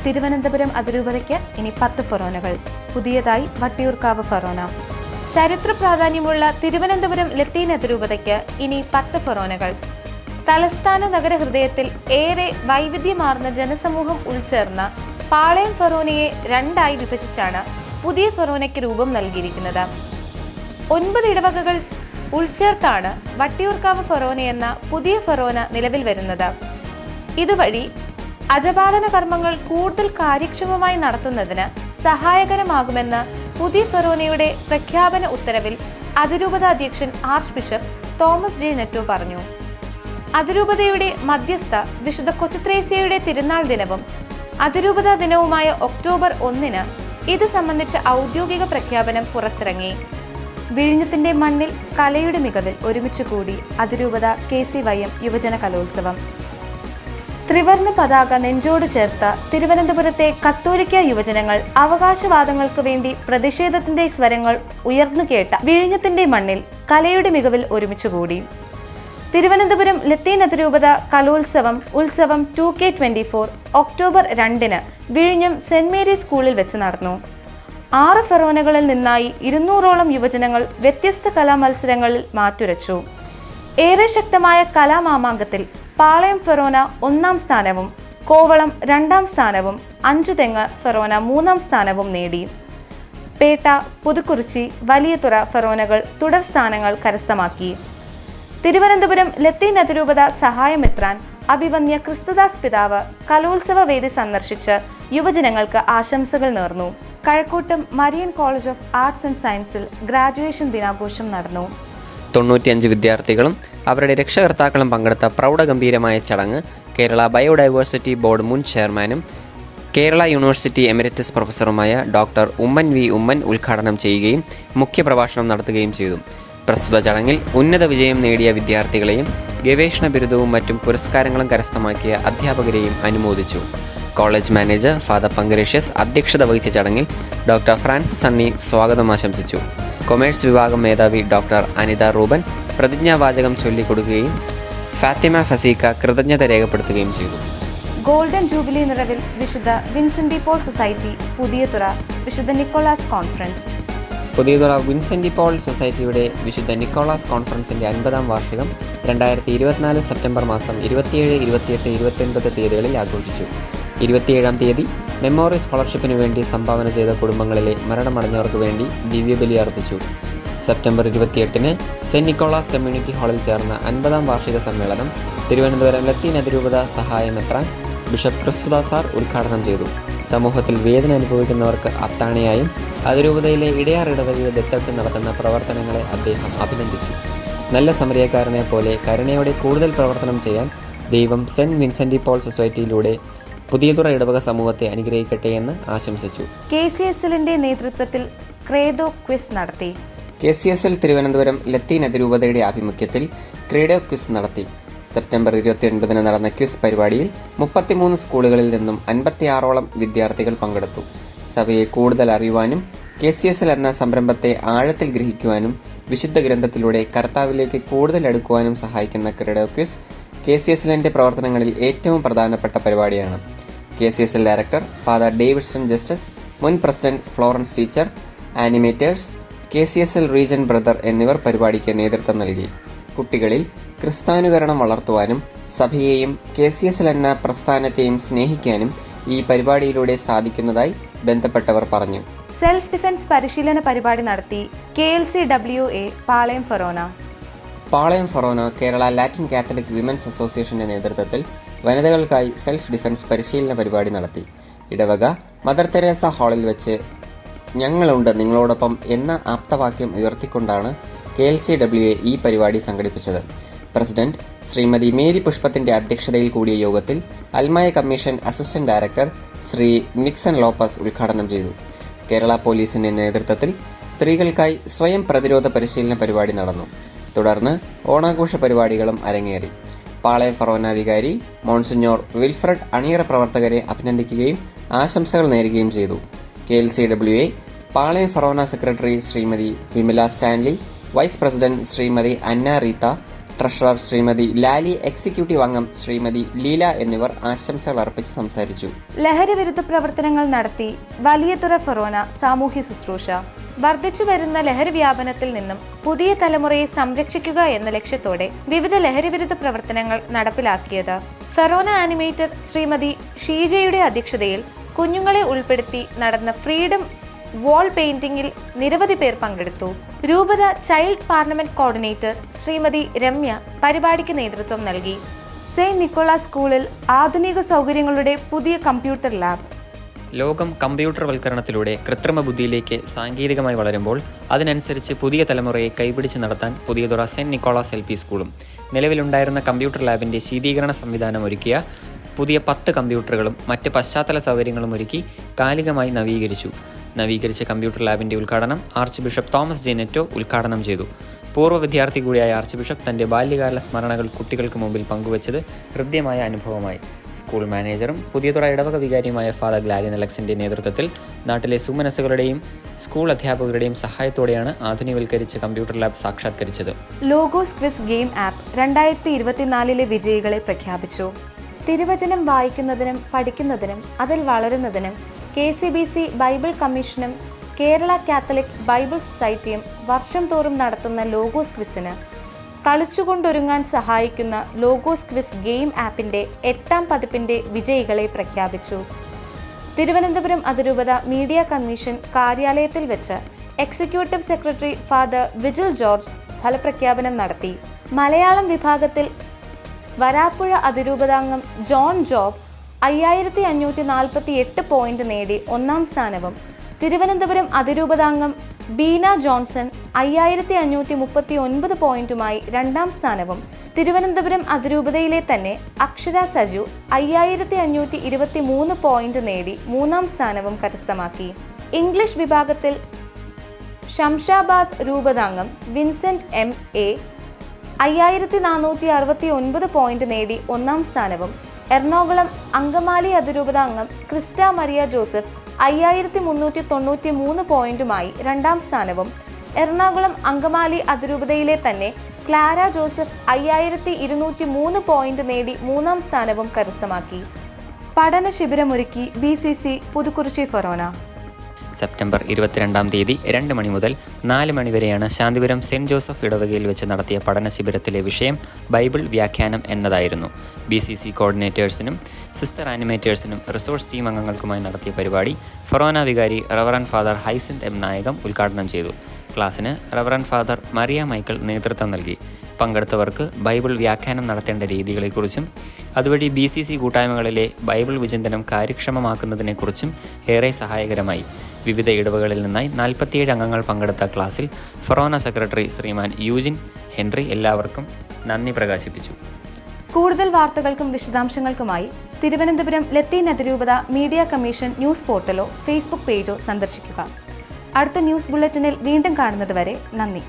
തിരുവനന്തപുരം അതിരൂപതയ്ക്ക് ഇനി 10 ഫൊറോനകൾ. പുതിയതായി വട്ടിയൂർക്കാവ് ഫൊറോന. ചരിത്ര പ്രാധാന്യമുള്ള തിരുവനന്തപുരം ലത്തീൻ അതിരൂപതയ്ക്ക് ഇനി 10 ഫൊറോനകൾ. തലസ്ഥാന നഗരഹൃദയത്തിൽ ഏറെ വൈവിധ്യമാർന്ന ജനസമൂഹം ഉൾച്ചേർന്ന പാളയം ഫൊറോനയെ 2ആയി വിഭജിച്ചാണ് പുതിയ ഫൊറോനയ്ക്ക് രൂപം നൽകിയിരിക്കുന്നത്. 9 ഇടവകകൾ ഉൾച്ചേർത്താണ് വട്ടിയൂർക്കാവ് ഫൊറോന എന്ന പുതിയ ഫൊറോന നിലവിൽ വരുന്നത്. ഇതുവഴി അജപാലന കർമ്മങ്ങൾ കൂടുതൽ കാര്യക്ഷമമായി നടത്തുന്നതിന് സഹായകരമാകുമെന്ന് പുതിയ ഫൊറോനയുടെ പ്രഖ്യാപന ഉത്തരവിൽ അതിരൂപത അധ്യക്ഷൻ ആർച്ച് ബിഷപ്പ് തോമസ് ജെ നെറ്റോ പറഞ്ഞു. അതിരൂപതയുടെ മധ്യസ്ഥ വിശുദ്ധ കൊച്ചുത്രേസ്യയുടെ തിരുനാൾ ദിനവും അതിരൂപത ദിനവുമായ ഒക്ടോബർ 1 ഇത് സംബന്ധിച്ച ഔദ്യോഗിക പ്രഖ്യാപനം പുറത്തിറങ്ങി. വിഴിഞ്ഞത്തിന്റെ മണ്ണിൽ കലയുടെ മികവിൽ ഒരുമിച്ച് കൂടി അതിരൂപത KCYM യുവജന കലോത്സവം. ത്രിവർണ്ണ പതാക നെഞ്ചോട് ചേർത്ത തിരുവനന്തപുരത്തെ കത്തോലിക്ക യുവജനങ്ങൾ അവകാശവാദങ്ങൾക്ക് വേണ്ടി പ്രതിഷേധത്തിന്റെ സ്വരങ്ങൾ ഉയർന്നു കേട്ട വിഴിഞ്ഞത്തിന്റെ മണ്ണിൽ കലയുടെ മികവിൽ ഒരുമിച്ചുകൂടി. തിരുവനന്തപുരം ലത്തീൻ അതിരൂപത കലോത്സവം ഉത്സവം 2K24 ഒക്ടോബർ 2 വിഴിഞ്ഞം സെന്റ് മേരീസ് സ്കൂളിൽ വെച്ച് നടന്നു. 6 ഫൊറോനകളിൽ നിന്നായി 200ഓളം യുവജനങ്ങൾ വ്യത്യസ്ത കലാമത്സരങ്ങളിൽ മാറ്റുരച്ചു. ഏറെ ശക്തമായ കലാമാമാങ്കത്തിൽ പാളയം ഫൊറോന 1ാം സ്ഥാനവും കോവളം 2ാം സ്ഥാനവും 5 തെങ്ങ് ഫൊറോന 3ാം സ്ഥാനവും നേടി. പേട്ട, പുതുക്കുറിച്ചി, വലിയതുറ ഫൊറോനകൾ തുടർ സ്ഥാനങ്ങൾ കരസ്ഥമാക്കി. തിരുവനന്തപുരം ലത്തീൻ അതിരൂപത സഹായമെത്രാൻ അഭിവന്യ ക്രിസ്തുദാസ് പിതാവ് കലോത്സവ വേദി സന്ദർശിച്ച് യുവജനങ്ങൾക്ക് ആശംസകൾ നേർന്നു. Kazhakoottam Marian college of arts and സയൻസിൽ ഗ്രാജുവേഷൻ ദിനാഘോഷം നടന്നു. 95 വിദ്യാർത്ഥികളും അവരുടെ രക്ഷകർത്താക്കളും പങ്കെടുത്ത പ്രൗഢഗംഭീരമായ ചടങ്ങ് കേരള ബയോഡൈവേഴ്സിറ്റി ബോർഡ് മുൻ ചെയർമാനും കേരള യൂണിവേഴ്സിറ്റി എമിരറ്റസ് പ്രൊഫസറുമായ ഡോക്ടർ ഉമ്മൻ വി ഉമ്മൻ ഉദ്ഘാടനം ചെയ്യുകയും മുഖ്യപ്രഭാഷണം നടത്തുകയും ചെയ്തു. പ്രസ്തുത ചടങ്ങിൽ ഉന്നത വിജയം നേടിയ വിദ്യാർത്ഥികളെയും ഗവേഷണ ബിരുദവും മറ്റും പുരസ്കാരങ്ങളും കരസ്ഥമാക്കിയ അധ്യാപകരെയും അനുമോദിച്ചു. കോളേജ് മാനേജർ ഫാദർ പങ്കരേഷ്യസ് അധ്യക്ഷത വഹിച്ച ചടങ്ങിൽ ഡോക്ടർ ഫ്രാൻസിസ് സണ്ണി സ്വാഗതം ആശംസിച്ചു. കൊമേഴ്സ് വിഭാഗം മേധാവി ഡോക്ടർ അനിത റൂബൻ പ്രതിജ്ഞാവാചകം ചൊല്ലിക്കൊടുക്കുകയും ഫാത്തിമ ഫസീക്ക കൃതജ്ഞത രേഖപ്പെടുത്തുകയും ചെയ്തു. ഗോൾഡൻ ജൂബിലി നിറവിൽ വിശുദ്ധ Vincent de Paul society Puthiyathura വിശുദ്ധ Nicholas conference. Puthiyathura Vincent de Paul സൊസൈറ്റിയുടെ വിശുദ്ധ നിക്കോളാസ് കോൺഫറൻസിൻ്റെ 50ാം വാർഷികം 2024 സെപ്റ്റംബർ മാസം 27, 28, 29 തീയതികളിൽ ആഘോഷിച്ചു. 27-ാം തീയതി മെമ്മോറിയൽ സ്കോളർഷിപ്പിന് വേണ്ടി സംഭാവന ചെയ്ത കുടുംബങ്ങളിലെ മരണമടഞ്ഞവർക്ക് വേണ്ടി ദിവ്യബലി അർപ്പിച്ചു. സെപ്റ്റംബർ 28 സെന്റ് നിക്കോളാസ് കമ്മ്യൂണിറ്റി ഹാളിൽ ചേർന്ന 50ാം വാർഷിക സമ്മേളനം തിരുവനന്തപുരം ലത്തീൻ അതിരൂപത സഹായമെത്രാൻ ബിഷപ്പ് ക്രിസ്തുദാസ് സാർ ഉദ്ഘാടനം ചെയ്തു. സമൂഹത്തിൽ വേദന അനുഭവിക്കുന്നവർക്ക് അത്താണിയായും അതിരൂപതയിലെ ഇടയാർ ഇടവകയെ ദത്തെടുത്ത് നടത്തുന്ന പ്രവർത്തനങ്ങളെ അദ്ദേഹം അഭിനന്ദിച്ചു. നല്ല സമരിയക്കാരനെ പോലെ കരുണയോടെ കൂടുതൽ പ്രവർത്തനം ചെയ്യാൻ ദൈവം സെന്റ് വിൻസെന്റ് ഡി പോൾ സൊസൈറ്റിയിലൂടെ പുതിയതുറ ഇടവക സമൂഹത്തെ അനുഗ്രഹിക്കട്ടെ എന്ന് ആശംസിച്ചു. KCSLന്റെ നേതൃത്വത്തിൽ ക്രേഡോ ക്വിസ് നടത്തി. KCSL തിരുവനന്തപുരം ലത്തീൻ അതിരൂപതയുടെ ആഭിമുഖ്യത്തിൽ ക്രേഡോ ക്വിസ് നടത്തി. സെപ്റ്റംബർ 29 നടന്ന ക്വിസ് പരിപാടിയിൽ 33 സ്കൂളുകളിൽ നിന്നും 56ഓളം വിദ്യാർത്ഥികൾ പങ്കെടുത്തു. സഭയെ കൂടുതൽ അറിയുവാനും KCSL എന്ന സംരംഭത്തെ ആഴത്തിൽ ഗ്രഹിക്കുവാനും വിശുദ്ധ ഗ്രന്ഥത്തിലൂടെ കർത്താവിലേക്ക് കൂടുതൽ അടുക്കുവാനും സഹായിക്കുന്ന ക്രേഡോ ക്വിസ് KCSLന്റെ പ്രവർത്തനങ്ങളിൽ ഏറ്റവും പ്രധാനപ്പെട്ട പരിപാടിയാണ്. KCSL director father Davidson Justice, മുൻ president Florence teacher, animators, KCSL region brother എന്നിവർ പരിപാടിക്ക് നേതൃത്വം നൽകി. കുട്ടികളിൽ ക്രിസ്ത്യാനുകരണം വളർത്തുവാനും സഭയെയും KCSL എന്ന പ്രസ്ഥാനത്തെയും സ്നേഹിക്കാനും ഈ പരിപാടിയിലൂടെ സാധിക്കുന്നതായി ബന്ധപ്പെട്ടവർ പറഞ്ഞു. സെൽഫ് ഡിഫൻസ് പരിശീലന പരിപാടി നടത്തി KLCWA പാളയം ഫൊറോന. പാളയം ഫൊറോന കേരള ലാറ്റിൻ കാത്തലിക് വിമൻസ് അസോസിയേഷന്റെ നേതൃത്വത്തിൽ വനിതകൾക്കായി സെൽഫ് ഡിഫൻസ് പരിശീലന പരിപാടി നടത്തി. ഇടവക മദർ തെരേസ ഹാളിൽ വെച്ച് ഞങ്ങളുണ്ട് നിങ്ങളോടൊപ്പം എന്ന ആപ്തവാക്യം ഉയർത്തിക്കൊണ്ടാണ് KLCWA ഈ പരിപാടി സംഘടിപ്പിച്ചത്. പ്രസിഡന്റ് ശ്രീമതി മേരി പുഷ്പത്തിന്റെ അധ്യക്ഷതയിൽ കൂടിയ യോഗത്തിൽ അൽമായ commission assistant director Shri Nixon Lopez ഉദ്ഘാടനം ചെയ്തു. കേരള പോലീസിന്റെ നേതൃത്വത്തിൽ സ്ത്രീകൾക്കായി സ്വയം പ്രതിരോധ പരിശീലന പരിപാടി നടന്നു. തുടർന്ന് ഓണാഘോഷ പരിപാടികളും അരങ്ങേറി. പാളയം ഫൊറോന വികാരി മോൺസിഞ്ഞോർ വിൽഫ്രഡ് അണിയറ പ്രവർത്തകരെ അഭിനന്ദിക്കുകയും ആശംസകൾ നേരുകയും ചെയ്തു. KLCWA പാളയം ഫൊറോന secretary Shrimati Vimala Stanley, vice president Shrimati Anna Reetha, treasurer Shrimati Lali, executive അംഗം ശ്രീമതി ലീല എന്നിവർ ആശംസകൾ അർപ്പിച്ച് സംസാരിച്ചു. ലഹരി വിരുദ്ധ പ്രവർത്തനങ്ങൾ നടത്തി വലിയതുറ ഫൊറോന സാമൂഹ്യ ശുശ്രൂഷ. വർദ്ധിച്ചു വരുന്ന ലഹരി വ്യാപനത്തിൽ നിന്നും പുതിയ തലമുറയെ സംരക്ഷിക്കുക എന്ന ലക്ഷ്യത്തോടെ വിവിധ ലഹരി വിരുദ്ധ പ്രവർത്തനങ്ങൾ നടപ്പിലാക്കിയത്. ഫെറോന ആനിമേറ്റർ ശ്രീമതി ഷീജയുടെ അധ്യക്ഷതയിൽ കുഞ്ഞുങ്ങളെ ഉൾപ്പെടുത്തി നടന്ന ഫ്രീഡം വാൾ പെയിന്റിംഗിൽ നിരവധി പേർ പങ്കെടുത്തു. രൂപത child parliament coordinator Shrimati Ramya പരിപാടിക്ക് നേതൃത്വം നൽകി. സെയിന്റ് നിക്കോളാസ് സ്കൂളിൽ ആധുനിക സൗകര്യങ്ങളുടെ പുതിയ കമ്പ്യൂട്ടർ ലാബ്. ലോകം കമ്പ്യൂട്ടർ വൽക്കരണത്തിലൂടെ കൃത്രിമ ബുദ്ധിയിലേക്ക് സാങ്കേതികമായി വളരുമ്പോൾ അതിനനുസരിച്ച് പുതിയ തലമുറയെ കൈപിടിച്ച് നടത്താൻ പുതിയതുറ സെന്റ് നിക്കോളാസ് LP സ്കൂളും നിലവിലുണ്ടായിരുന്ന കമ്പ്യൂട്ടർ ലാബിൻ്റെ ശീതീകരണ സംവിധാനം ഒരുക്കിയ പുതിയ 10 കമ്പ്യൂട്ടറുകളും മറ്റ് പശ്ചാത്തല സൗകര്യങ്ങളും ഒരുക്കി കാലികമായി നവീകരിച്ച കമ്പ്യൂട്ടർ ലാബിൻ്റെ ഉദ്ഘാടനം ആർച്ച് ബിഷപ്പ് തോമസ് ജെ നെറ്റോ ഉദ്ഘാടനം ചെയ്തു. പൂർവ്വ വിദ്യാർത്ഥി കൂടിയായ ആർച്ച് ബിഷപ്പ് തൻ്റെ ബാല്യകാല സ്മരണകൾ കുട്ടികൾക്ക് മുമ്പിൽ പങ്കുവച്ചത് ഹൃദ്യമായ അനുഭവമായി. സ്കൂൾ മാനേജറും പുതിയതുറ ഇടവക വികാരിയുമായ ഫാദർ ഗ്ലാലിൻ അലക്സിൻ്റെ നേതൃത്വത്തിൽ നാട്ടിലെ സുമനസ്സുകളുടെയും സ്കൂൾ അധ്യാപകരുടെയും സഹായത്തോടെയാണ് ആധുനികവൽക്കരിച്ച കമ്പ്യൂട്ടർ ലാബ് സാക്ഷാത്കരിച്ചത്. ലോഗോസ് ക്വിസ് ഗെയിം ആപ്പ് 2024 വിജയികളെ പ്രഖ്യാപിച്ചു. തിരുവചനം വായിക്കുന്നതിനും പഠിക്കുന്നതിനും അതിൽ വളരുന്നതിനും KCBC ബൈബിൾ കമ്മീഷനും കേരള കാത്തലിക് ബൈബിൾ സൊസൈറ്റിയും വർഷം തോറും നടത്തുന്ന ലോഗോസ് ക്വിസിന് കളിച്ചുകൊണ്ടൊരുങ്ങാൻ സഹായിക്കുന്ന ലോഗോസ് ക്വിസ് ഗെയിം ആപ്പിൻ്റെ 8ാം പതിപ്പിൻ്റെ വിജയികളെ പ്രഖ്യാപിച്ചു. തിരുവനന്തപുരം അതിരൂപത മീഡിയ കമ്മീഷൻ കാര്യാലയത്തിൽ വെച്ച് executive secretary father vigil George ഫലപ്രഖ്യാപനം നടത്തി. മലയാളം വിഭാഗത്തിൽ വരാപ്പുഴ അതിരൂപതാംഗം ജോൺ ജോബ് 5548 പോയിന്റ് നേടി 1ാം സ്ഥാനവും തിരുവനന്തപുരം അതിരൂപതാംഗം ബീന ജോൺസൺ 5539 പോയിന്റുമായി 2ാം സ്ഥാനവും തിരുവനന്തപുരം അതിരൂപതയിലെ തന്നെ അക്ഷര സജു 5523 പോയിന്റ് നേടി 3ാം സ്ഥാനവും കരസ്ഥമാക്കി. ഇംഗ്ലീഷ് വിഭാഗത്തിൽ ശംഷാബാദ് രൂപതാംഗം വിൻസെന്റ് MA 5469 പോയിന്റ് നേടി 1ാം സ്ഥാനവും എറണാകുളം അങ്കമാലി അതിരൂപതാംഗം ക്രിസ്റ്റ മരിയ ജോസഫ് 5393 പോയിന്റുമായി 2ാം സ്ഥാനവും എറണാകുളം അങ്കമാലി അതിരൂപതയിലെ തന്നെ ക്ലാര ജോസഫ് 5203 പോയിന്റ് നേടി 3ാം സ്ഥാനവും കരസ്ഥമാക്കി. പഠന ശിബിരമൊരുക്കി BCC പുതുക്കുറിശി ഫൊറോന. സെപ്റ്റംബർ 22-ാം തീയതി 2 മണി മുതൽ 4 മണി വരെയാണ് ശാന്തിപുരം സെൻറ് ജോസഫ് ഇടവകയിൽ വെച്ച് നടത്തിയ പഠന ശിബിരത്തിലെ വിഷയം ബൈബിൾ വ്യാഖ്യാനം എന്നതായിരുന്നു. BCC കോർഡിനേറ്റേഴ്സിനും സിസ്റ്റർ ആനിമേറ്റേഴ്സിനും റിസോഴ്സ് ടീം അംഗങ്ങൾക്കുമായി നടത്തിയ പരിപാടി ഫൊറോന വികാരി റവറൻ ഫാദർ ഹൈസിന്ത് M നായകം ഉദ്ഘാടനം ചെയ്തു. ക്ലാസ്സിന് റവറൻ ഫാദർ മറിയ മൈക്കിൾ നേതൃത്വം നൽകി. പങ്കെടുത്തവർക്ക് ബൈബിൾ വ്യാഖ്യാനം നടത്തേണ്ട രീതികളെക്കുറിച്ചും അതുവഴി BCC കൂട്ടായ്മകളിലെ ബൈബിൾ വിചിന്തനം കാര്യക്ഷമമാക്കുന്നതിനെക്കുറിച്ചും ഏറെ സഹായകരമായി. വിവിധ ഇടവകളിൽ നിന്നായി 47 അംഗങ്ങൾ പങ്കെടുത്ത ക്ലാസ്സിൽ ഫൊറോന സെക്രട്ടറി ശ്രീമാൻ യൂജിൻ ഹെൻറി എല്ലാവർക്കും നന്ദി പ്രകാശിപ്പിച്ചു. കൂടുതൽ വാർത്തകൾക്കും വിശദാംശങ്ങൾക്കുമായി തിരുവനന്തപുരം ലത്തീൻ അതിരൂപത മീഡിയ കമ്മീഷൻ ന്യൂസ് പോർട്ടലോ ഫേസ്ബുക്ക് പേജോ സന്ദർശിക്കുക. അടുത്ത ന്യൂസ് ബുള്ളറ്റിനിൽ വീണ്ടും കാണുന്നത് വരെ നന്ദി.